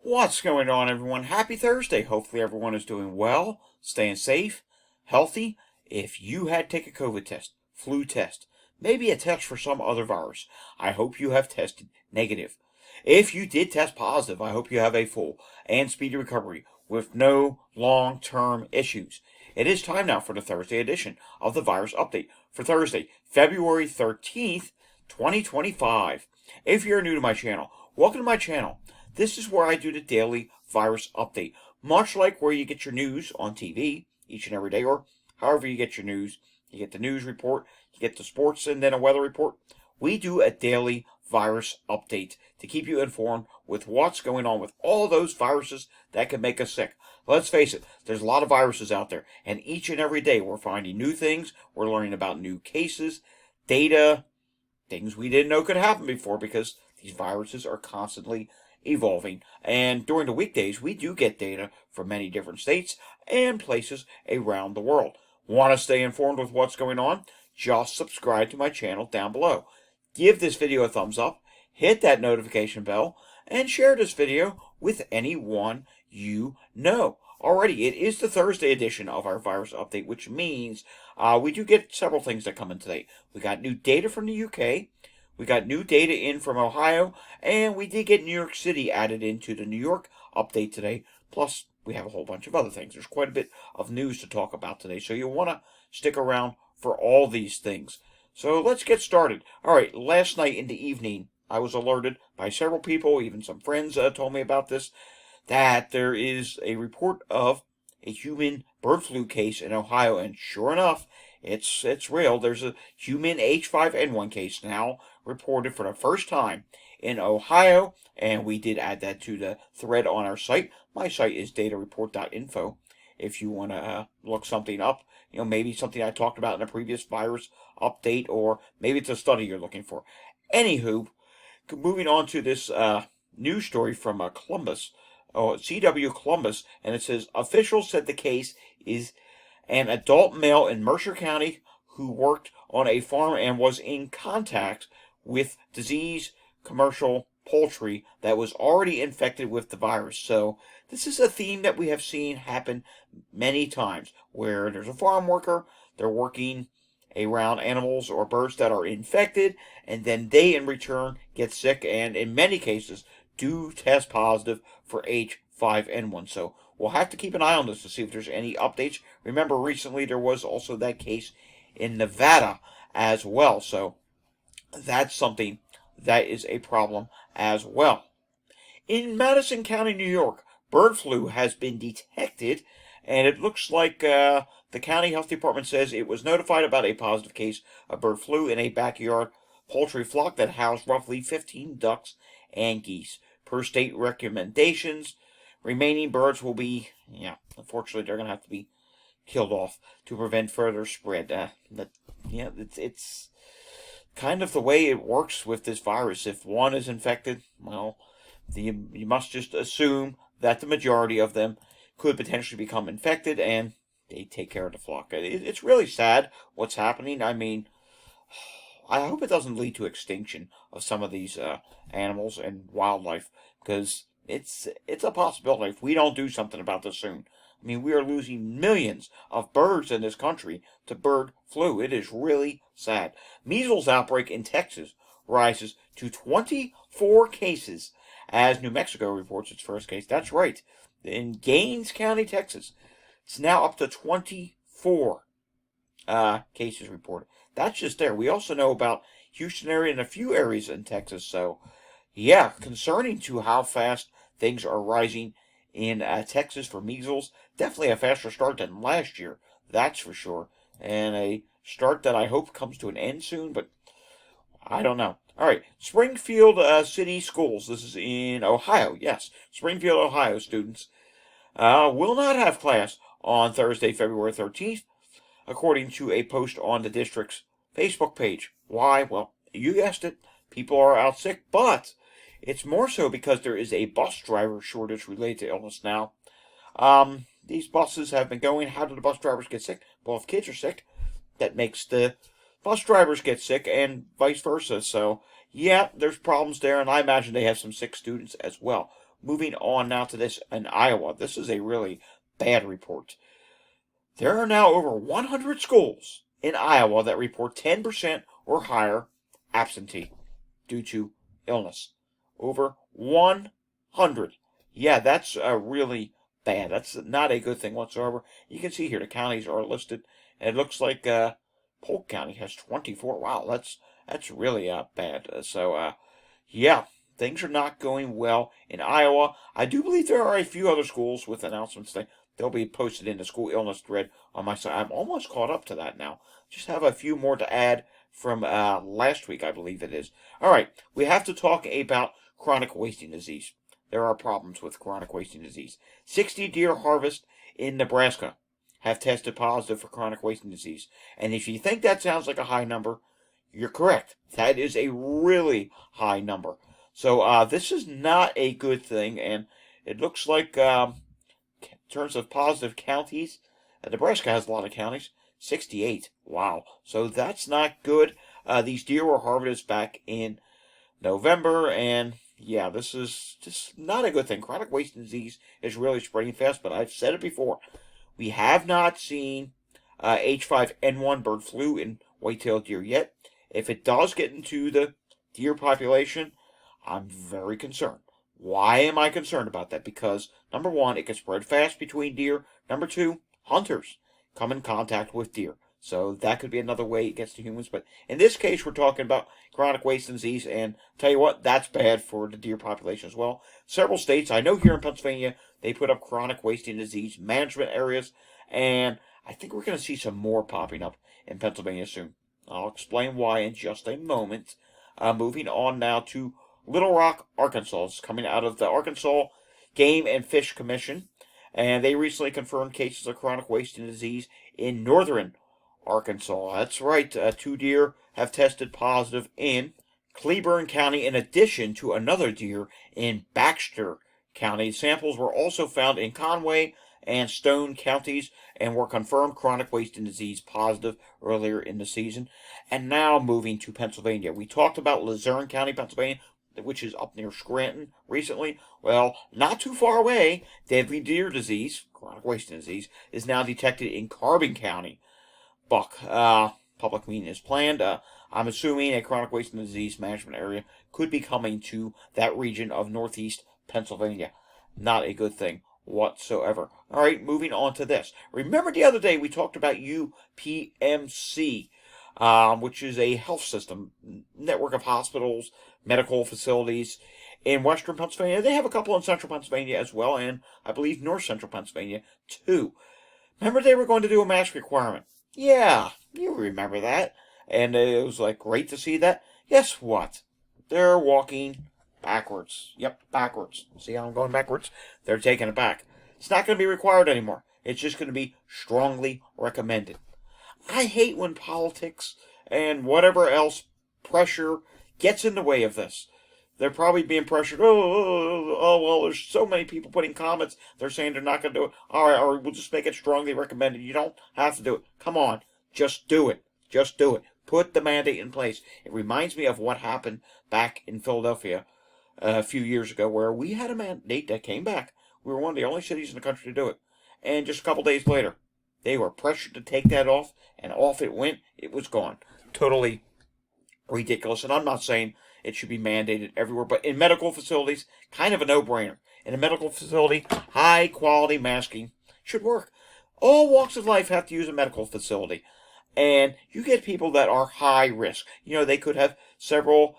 What's going on, everyone? Happy Thursday. Hopefully, everyone is doing well, staying safe, healthy. If you had to take a COVID test, flu test, maybe a test for some other virus, I hope you have tested negative. If you did test positive, I hope you have a full and speedy recovery with no long term issues. It is time now for the Thursday edition of the Virus Update for Thursday, February 13th, 2025. If you're new to my channel, welcome to my channel. This is where I do the daily virus update, much like where you get your news on TV each and every day, or however you get your news. You get the news report, you get the sports, and then a weather report. We do a daily virus update to keep you informed with what's going on with all those viruses that can make us sick. Let's face it, there's a lot of viruses out there, and each and every day we're finding new things. We're learning about new cases, data, things we didn't know could happen before because these viruses are constantly evolving. And during the weekdays, we do get data from many different states and places around the world. Want to stay informed with what's going on? Just subscribe to my channel down below. Give this video a thumbs up, hit that notification bell, and share this video with anyone you know. Alrighty, it is the Thursday edition of our virus update, which means we do get several things that come in today. We got new data from the UK. We got new data in from Ohio, and we did get New York City added into the New York update today. Plus, we have a whole bunch of other things. There's quite a bit of news to talk about today, so you'll want to stick around for all these things. So let's get started. All right, last night in the evening, I was alerted by several people, even some friends told me about this, that there is a report of a human bird flu case in Ohio, and sure enough, it's real. There's a human H5N1 case now reported for the first time in Ohio, and we did add that to the thread on our site. My site is datareport.info. If you want to look something up, maybe something I talked about in a previous virus update, or maybe it's a study you're looking for. Anywho, moving on to this news story from Columbus, CW Columbus, and it says officials said the case is an adult male in Mercer County who worked on a farm and was in contact with diseased commercial poultry that was already infected with the virus. So this is a theme that we have seen happen many times, where there's a farm worker, they're working around animals or birds that are infected, and then they in return get sick, and in many cases do test positive for H5N1. So we'll have to keep an eye on this to see if there's any updates. Remember, recently there was also that case in Nevada as well. So that's something that is a problem as well. In Madison County, New York, bird flu has been detected, and it looks like the county health department says it was notified about a positive case of bird flu in a backyard poultry flock that housed roughly 15 ducks and geese. Per state recommendations, remaining birds will be, unfortunately, they're going to have to be killed off to prevent further spread. It's kind of the way it works with this virus. If one is infected, well, you must just assume that the majority of them could potentially become infected, and they take care of the flock. It's really sad what's happening. I mean, I hope it doesn't lead to extinction of some of these animals and wildlife, because it's a possibility if we don't do something about this soon. I mean, we are losing millions of birds in this country to bird flu. It is really sad. Measles outbreak in Texas rises to 24 cases as New Mexico reports its first case. That's right. In Gaines County, Texas, it's now up to 24 cases reported. That's just there. We also know about Houston area and a few areas in Texas. So, yeah, concerning to how fast things are rising in Texas for measles. Definitely a faster start than last year, that's for sure. And a start that I hope comes to an end soon, but I don't know. All right, Springfield City Schools. This is in Ohio. Yes, Springfield, Ohio students will not have class on Thursday, February 13th, according to a post on the district's Facebook page. Why? Well, you guessed it. People are out sick, but it's more so because there is a bus driver shortage related to illness now. These buses have been going. How do the bus drivers get sick? Well, if kids are sick, that makes the bus drivers get sick and vice versa. So, yeah, there's problems there, and I imagine they have some sick students as well. moving on now to this in Iowa. This is a really bad report. There are now over 100 schools in Iowa that report 10% or higher absentee due to illness. Over 100. Yeah, that's really bad. That's not a good thing whatsoever. You can see here the counties are listed, and it looks like Polk County has 24. Wow, that's really bad. Yeah, things are not going well in Iowa. I do believe there are a few other schools with announcements. They'll be posted in the school illness thread on my site. I'm almost caught up to that now. Just have a few more to add from last week, I believe it is. All right, we have to talk about chronic wasting disease. There are problems with chronic wasting disease. 60 deer harvests in Nebraska have tested positive for chronic wasting disease. And if you think that sounds like a high number, you're correct. That is a really high number. So this is not a good thing, and it looks like in terms of positive counties, Nebraska has a lot of counties, 68. Wow. So that's not good. These deer were harvested back in November, and yeah, this is just not a good thing. Chronic wasting disease is really spreading fast, but I've said it before. We have not seen H5N1 bird flu in white-tailed deer yet. If it does get into the deer population, I'm very concerned. Why am I concerned about that? Because, number one, it can spread fast between deer. Number two, hunters come in contact with deer. So that could be another way it gets to humans. But in this case, we're talking about chronic wasting disease. And tell you what, that's bad for the deer population as well. Several states, I know here in Pennsylvania, they put up chronic wasting disease management areas. And I think we're going to see some more popping up in Pennsylvania soon. I'll explain why in just a moment. Moving on now to Little Rock, Arkansas. It's coming out of the Arkansas Game and Fish Commission. And they recently confirmed cases of chronic wasting disease in northern Arkansas. That's right. 2 deer have tested positive in Cleburne County in addition to another deer in Baxter County. Samples were also found in Conway and Stone counties and were confirmed chronic wasting disease positive earlier in the season. And now moving to Pennsylvania. We talked about Luzerne County, Pennsylvania, which is up near Scranton recently. Well, not too far away, deadly deer disease, chronic wasting disease, is now detected in Carbon County. Buck, public meeting is planned. I'm assuming a chronic wasting disease management area could be coming to that region of northeast Pennsylvania. Not a good thing whatsoever. All right, moving on to this. Remember the other day we talked about UPMC, which is a health system, network of hospitals, medical facilities in western Pennsylvania. They have a couple in central Pennsylvania as well, and I believe north central Pennsylvania too. Remember they were going to do a mask requirement? Yeah, you remember that. And it was like great to see that. Guess what? They're walking backwards. Yep, backwards. See how I'm going backwards? They're taking it back. It's not going to be required anymore. It's just going to be strongly recommended. I hate when politics and whatever else pressure gets in the way of this. They're probably being pressured. Well, there's so many people putting comments. They're saying they're not going to do it. All right, or we'll just make it strongly recommended. You don't have to do it. Come on. Just do it. Just do it. Put the mandate in place. It reminds me of what happened back in Philadelphia a few years ago where we had a mandate that came back. We were one of the only cities in the country to do it. And just a couple days later, they were pressured to take that off, and off it went. It was gone. Totally ridiculous. And I'm not saying it should be mandated everywhere, but in medical facilities, kind of a no-brainer. In a medical facility, high-quality masking should work. All walks of life have to use a medical facility. And you get people that are high risk. You know, they could have several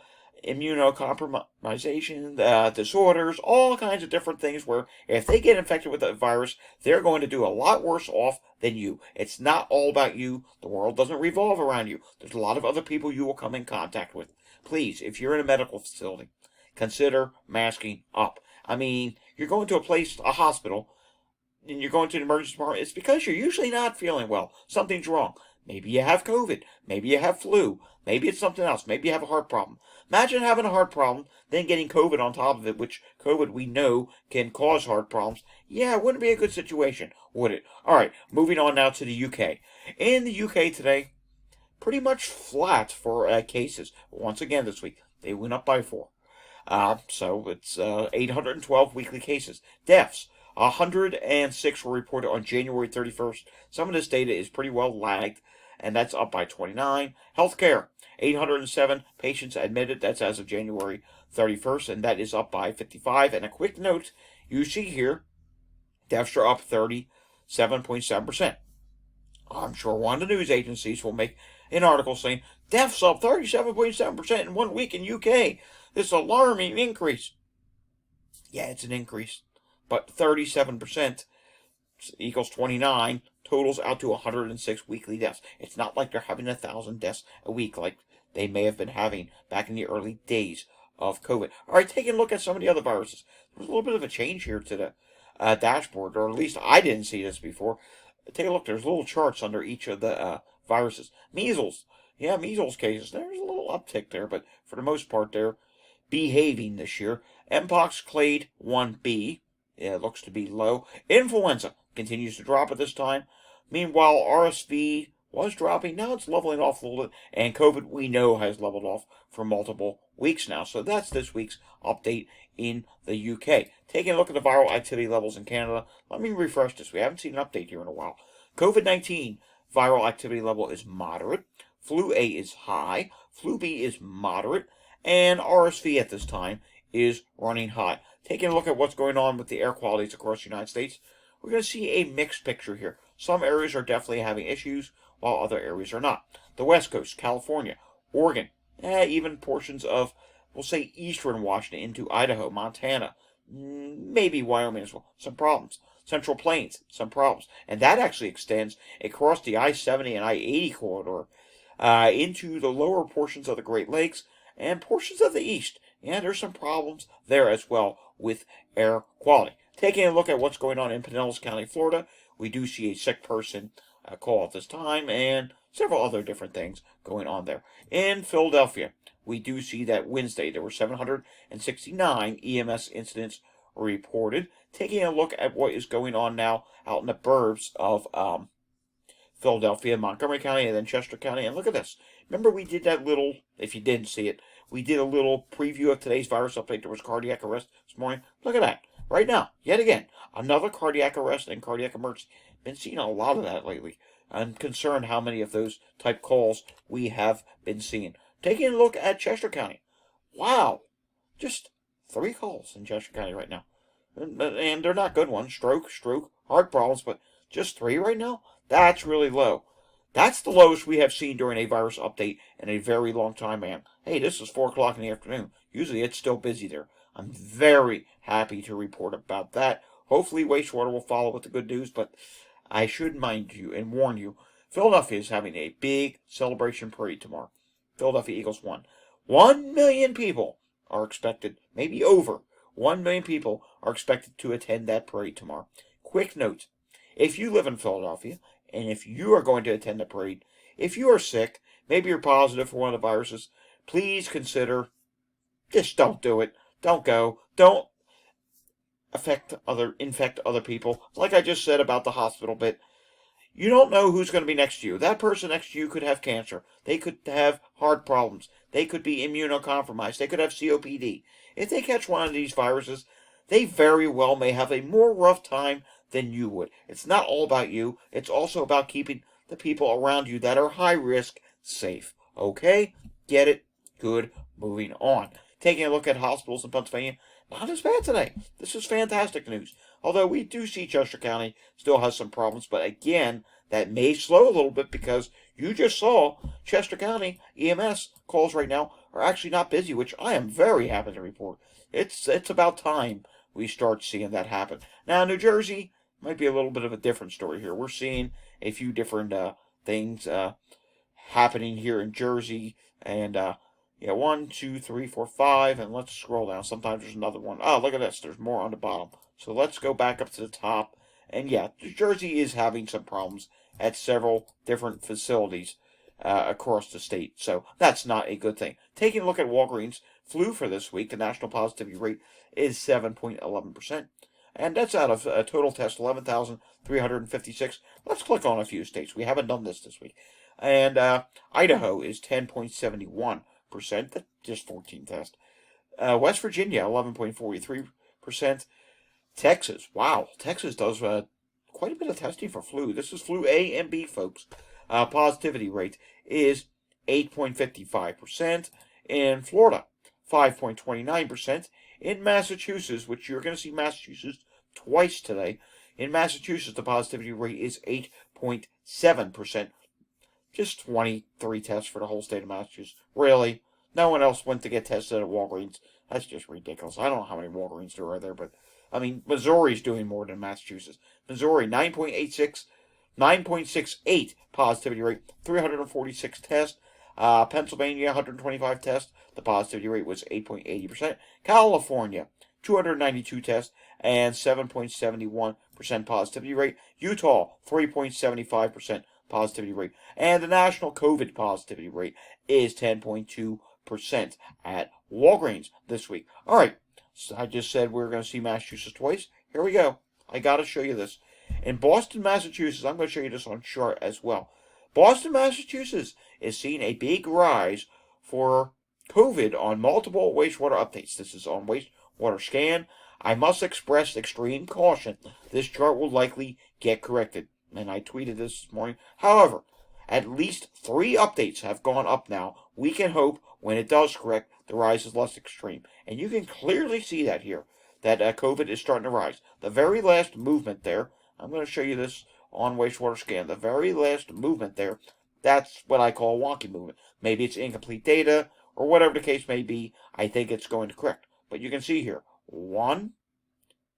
immunocompromisation disorders, all kinds of different things where if they get infected with the virus, they're going to do a lot worse off than you. It's not all about you. The world doesn't revolve around you. There's a lot of other people you will come in contact with. Please, if you're in a medical facility, consider masking up. I mean, you're going to a place, a hospital, and you're going to the emergency department. It's because you're usually not feeling well. Something's wrong. Maybe you have COVID. Maybe you have flu. Maybe it's something else. Maybe you have a heart problem. Imagine having a heart problem, then getting COVID on top of it, which COVID we know can cause heart problems. Yeah, it wouldn't be a good situation, would it? All right, moving on now to the UK. In the UK today, pretty much flat for cases. Once again this week, they went up by 4. So it's 812 weekly cases. Deaths, 106 were reported on January 31st. Some of this data is pretty well lagged, and that's up by 29. Healthcare, 807 patients admitted. That's as of January 31st, and that is up by 55. And a quick note, you see here, deaths are up 37.7%. I'm sure one of the news agencies will make an article saying, deaths up 37.7% in 1 week in UK. This alarming increase. Yeah, it's an increase. But 37% equals 29, totals out to 106 weekly deaths. It's not like they're having 1,000 deaths a week like they may have been having back in the early days of COVID. All right, taking a look at some of the other viruses. There's a little bit of a change here to the dashboard, or at least I didn't see this before. Take a look. There's little charts under each of the viruses. Measles. Yeah, measles cases. There's a little uptick there, but for the most part, they're behaving this year. Mpox clade 1B. Yeah, it looks to be low. Influenza continues to drop at this time. Meanwhile, RSV was dropping. Now it's leveling off a little bit. And COVID, we know, has leveled off for multiple weeks now. So that's this week's update in the UK. Taking a look at the viral activity levels in Canada. Let me refresh this. We haven't seen an update here in a while. COVID-19 viral activity level is moderate. Flu A is high. Flu B is moderate. And RSV at this time is running high. Taking a look at what's going on with the air qualities across the United States, we're going to see a mixed picture here. Some areas are definitely having issues, while other areas are not. The West Coast, California, Oregon, even portions of, we'll say, eastern Washington into Idaho, Montana, maybe Wyoming as well. Some problems. Central Plains, some problems. And that actually extends across the I-70 and I-80 corridor into the lower portions of the Great Lakes and portions of the east. Yeah, there's some problems there as well with air quality. Taking a look at what's going on in Pinellas County, Florida, we do see a sick person call at this time and several other different things going on there. In Philadelphia, we do see that Wednesday there were 769 EMS incidents reported. Taking a look at what is going on now out in the burbs of Philadelphia, Montgomery County, and then Chester County. And look at this. Remember we did that little, if you didn't see it, we did a little preview of today's virus update. There was cardiac arrest this morning. Look at that. Right now, yet again, another cardiac arrest and cardiac emergency. Been seeing a lot of that lately. I'm concerned how many of those type calls we have been seeing. Taking a look at Chester County. Wow. Just 3 calls in Chester County right now. And they're not good ones. Stroke, heart problems, but just 3 right now? That's really low. That's the lowest we have seen during a virus update in a very long time, man. Hey, this is 4 o'clock in the afternoon. Usually it's still busy there. I'm very happy to report about that. Hopefully Wastewater will follow with the good news, but I should mind you and warn you, Philadelphia is having a big celebration parade tomorrow. Philadelphia Eagles won. 1 million people are expected, maybe over 1 million people are expected to attend that parade tomorrow. Quick note, if you live in Philadelphia, and if you are going to attend the parade, if you are sick, maybe you're positive for one of the viruses, please consider, just don't do it. Don't go. Don't infect other people. Like I just said about the hospital bit, you don't know who's going to be next to you. That person next to you could have cancer. They could have heart problems. They could be immunocompromised. They could have COPD. If they catch one of these viruses, they very well may have a more rough time than you would. It's not all about you. It's also about keeping the people around you that are high risk safe. Okay? Get it? Good. Moving on. Taking a look at hospitals in Pennsylvania, not as bad today. This is fantastic news. Although we do see Chester County still has some problems, but again, that may slow a little bit because you just saw Chester County EMS calls right now are actually not busy, which I am very happy to report. It's about time we start seeing that happen. Now, New Jersey might be a little bit of a different story here. We're seeing a few different things happening here in Jersey, and 1, 2, 3, 4, 5, and let's scroll down. Sometimes there's another one. Oh, look at this. There's more on the bottom. So let's go back up to the top. And yeah, New Jersey is having some problems at several different facilities across the state. So that's not a good thing. Taking a look at Walgreens flu for this week, the national positivity rate is 7.11%. And that's out of a total test, 11,356. Let's click on a few states. We haven't done this week. And Idaho is 10.71%. That's just 14 tests. West Virginia, 11.43%. Texas, wow, Texas does quite a bit of testing for flu. This is flu A and B, folks. Positivity rate is 8.55%. In Florida, 5.29%. In Massachusetts, which you're going to see Massachusetts twice today, in Massachusetts, the positivity rate is 8.7%. Just 23 tests for the whole state of Massachusetts. Really? No one else went to get tested at Walgreens. That's just ridiculous. I don't know how many Walgreens there are there, but I mean, Missouri's doing more than Massachusetts. Missouri, 9.68 positivity rate, 346 tests. Pennsylvania, 125 tests. The positivity rate was 8.80%. California, 292 tests and 7.71% positivity rate. Utah, 3.75% positivity rate. And the national COVID positivity rate is 10.2% at Walgreens this week. All right, so I just said we're going to see Massachusetts twice. Here we go. I got to show you this. In Boston, Massachusetts, I'm going to show you this on chart as well. Boston, Massachusetts is seeing a big rise for COVID on multiple wastewater updates. This is on Wastewater Scan. I must express extreme caution. This chart will likely get corrected. And I tweeted this morning. However, at least 3 updates have gone up now. We can hope when it does correct, the rise is less extreme. And you can clearly see that here, that COVID is starting to rise. The very last movement there, I'm going to show you this on Wastewater Scan. The very last movement there, that's what I call a wonky movement. Maybe it's incomplete data, or whatever the case may be. I think it's going to correct. But you can see here, 1,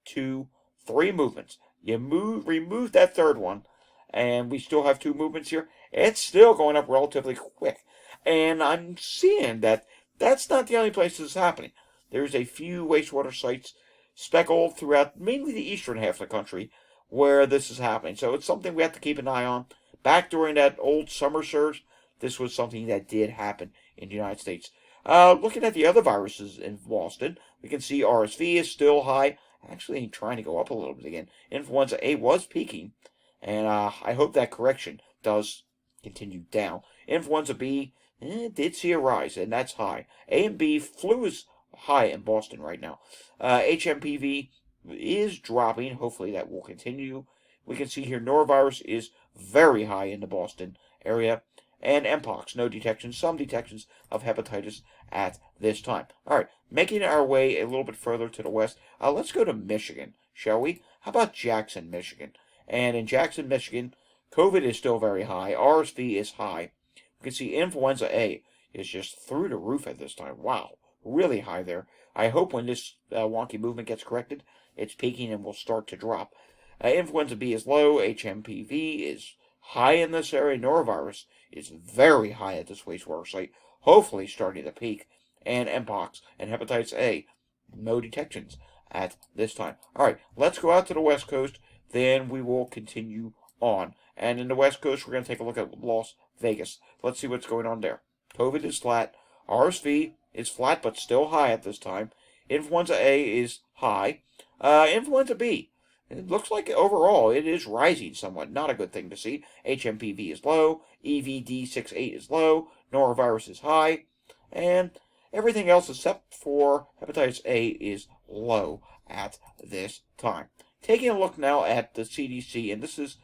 2, 3 movements. You remove that third one, and we still have 2 movements here. It's still going up relatively quick. And I'm seeing that that's not the only place this is happening. There's a few wastewater sites speckled throughout mainly the eastern half of the country where this is happening. So it's something we have to keep an eye on. Back during that old summer surge, this was something that did happen in the United States. Looking at the other viruses in Boston, we can see RSV is still high. Actually trying to go up a little bit again. Influenza A was peaking, and I hope that correction does continue down. Influenza B did see a rise, and that's high. A and B, flu is high in Boston right now. HMPV is dropping. Hopefully that will continue. We can see here norovirus is very high in the Boston area. And Mpox, no detections, some detections of hepatitis at this time. All right, making our way a little bit further to the west, let's go to Michigan, shall we? How about Jackson, Michigan? And in Jackson, Michigan, COVID is still very high. RSV is high. You can see influenza A is just through the roof at this time. Wow, really high there. I hope when this wonky movement gets corrected, it's peaking and will start to drop. Influenza B is low. HMPV is high in this area. Norovirus is very high at this wastewater site, hopefully starting to peak. And Mpox and hepatitis A, no detections at this time. All right, let's go out to the West Coast. Then we will continue on. And in the West Coast, we're going to take a look at Las Vegas. Let's see what's going on there. COVID is flat. RSV is flat but still high at this time. Influenza A is high. Influenza B, it looks like overall it is rising somewhat. Not a good thing to see. HMPV is low. EVD68 is low. Norovirus is high. And everything else except for hepatitis A is low at this time. Taking a look now at the CDC, and this is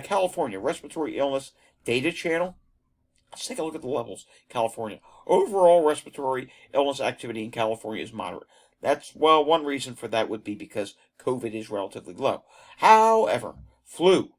California Respiratory Illness Data Channel. Let's take a look at the levels. California. Overall respiratory illness activity in California is moderate. That's, well, one reason for that would be because COVID is relatively low. However, flu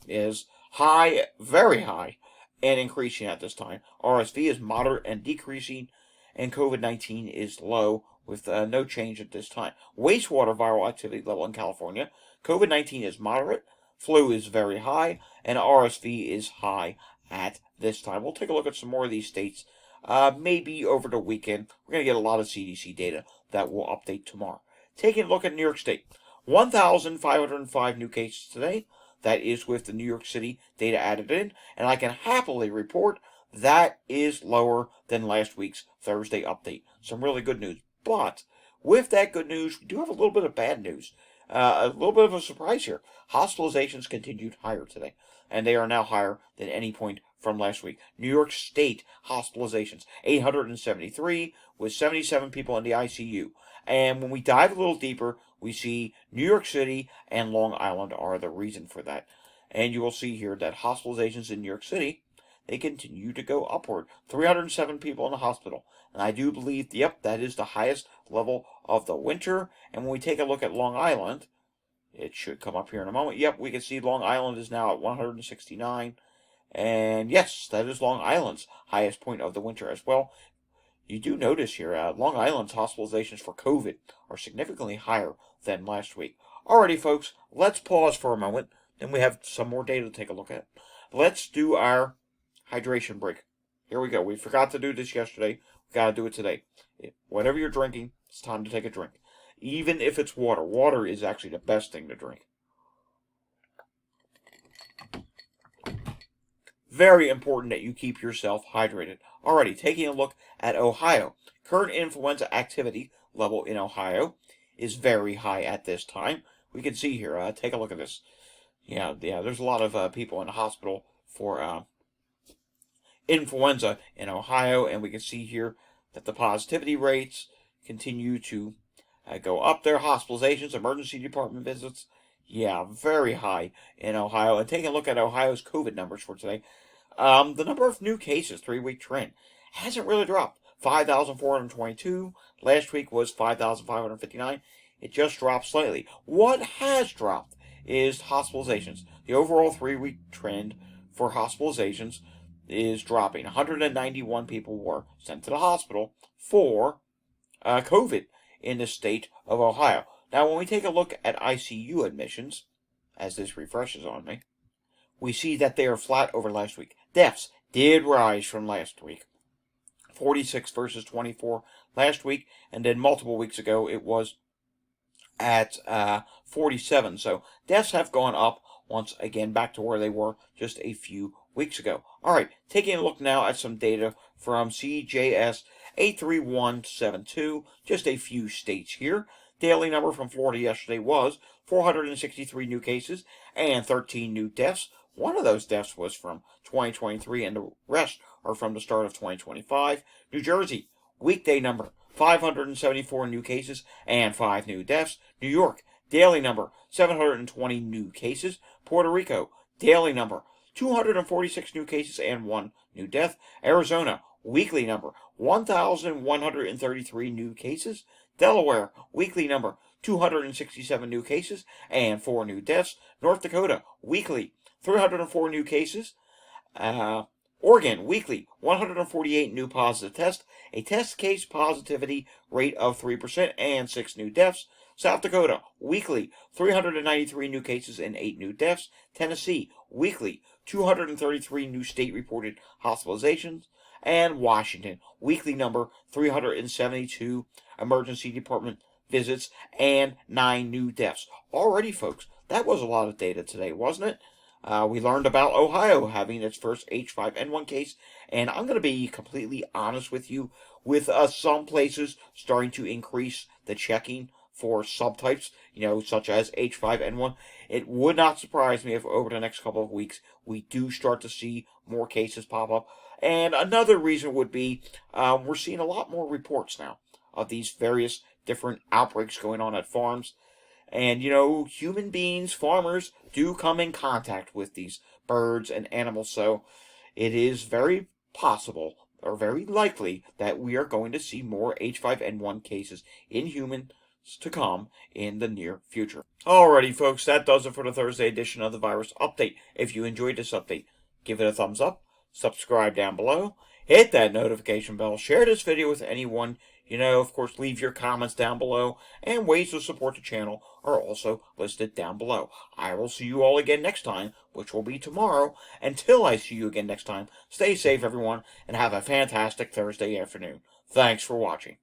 is high, very high, and increasing at this time. RSV is moderate and decreasing, and COVID-19 is low with no change at this time. Wastewater viral activity level in California. COVID-19 is moderate, flu is very high, and RSV is high at this time. We'll take a look at some more of these states. Maybe over the weekend. We're going to get a lot of CDC data that will update tomorrow. Taking a look at New York State. 1,505 new cases today. That is with the New York City data added in. And I can happily report that is lower than last week's Thursday update. Some really good news. But with that good news, we do have a little bit of bad news. A little bit of a surprise here. Hospitalizations continued higher today. And they are now higher than any point from last week. New York State hospitalizations, 873, with 77 people in the ICU. And when we dive a little deeper, we see New York City and Long Island are the reason for that. And you will see here that hospitalizations in New York City, they continue to go upward. 307 people in the hospital. And I do believe, yep, that is the highest level of the winter. And when we take a look at Long Island, it should come up here in a moment. Yep, we can see Long Island is now at 169. And yes, that is Long Island's highest point of the winter as well. You do notice here, Long Island's hospitalizations for COVID are significantly higher than last week. Alrighty, folks, let's pause for a moment. Then we have some more data to take a look at. Let's do our hydration break. Here we go. We forgot to do this yesterday. We got to do it today. Whatever you're drinking, it's time to take a drink. Even if it's water. Water is actually the best thing to drink. Very important that you keep yourself hydrated. Alrighty, taking a look at Ohio. Current influenza activity level in Ohio is very high at this time. We can see here, take a look at this. Yeah, there's a lot of people in the hospital for influenza in Ohio, and we can see here that the positivity rates continue to go up there. Hospitalizations, emergency department visits, yeah, very high in Ohio. And taking a look at Ohio's COVID numbers for today, the number of new cases, 3-week trend, hasn't really dropped. 5,422. Last week was 5,559. It just dropped slightly. What has dropped is hospitalizations. The overall 3-week trend for hospitalizations is dropping. 191 people were sent to the hospital for COVID in the state of Ohio. Now, when we take a look at ICU admissions, as this refreshes on me, we see that they are flat over last week. Deaths did rise from last week. 46 versus 24 last week, and then multiple weeks ago it was at 47. So deaths have gone up once again back to where they were just a few weeks ago. All right, taking a look now at some data from CJS 83172, just a few states here. Daily number from Florida yesterday was 463 new cases and 13 new deaths. One of those deaths was from 2023, and the rest are from the start of 2025. New Jersey, weekday number, 574 new cases and 5 new deaths. New York, daily number, 720 new cases. Puerto Rico, daily number, 246 new cases and 1 new death. Arizona, weekly number, 1,133 new cases. Delaware, weekly number, 267 new cases and 4 new deaths. North Dakota, weekly, 304 new cases. Oregon, weekly, 148 new positive tests, a test case positivity rate of 3% and 6 new deaths. South Dakota, weekly, 393 new cases and 8 new deaths. Tennessee, weekly, 233 new state-reported hospitalizations. And Washington, weekly number, 372 emergency department visits and 9 new deaths. Already, folks, that was a lot of data today, wasn't it? We learned about Ohio having its first H5N1 case, and I'm going to be completely honest with you, with some places starting to increase the checking for subtypes, such as H5N1. It would not surprise me if over the next couple of weeks we do start to see more cases pop up. And another reason would be we're seeing a lot more reports now of these various different outbreaks going on at farms. And, human beings, farmers, do come in contact with these birds and animals. So it is very possible, or very likely, that we are going to see more H5N1 cases in humans to come in the near future. Alrighty, folks, that does it for the Thursday edition of the Virus Update. If you enjoyed this update, give it a thumbs up, subscribe down below, hit that notification bell, share this video with anyone. Of course, leave your comments down below, and ways to support the channel are also listed down below. I will see you all again next time, which will be tomorrow. Until I see you again next time, stay safe, everyone, and have a fantastic Thursday afternoon. Thanks for watching.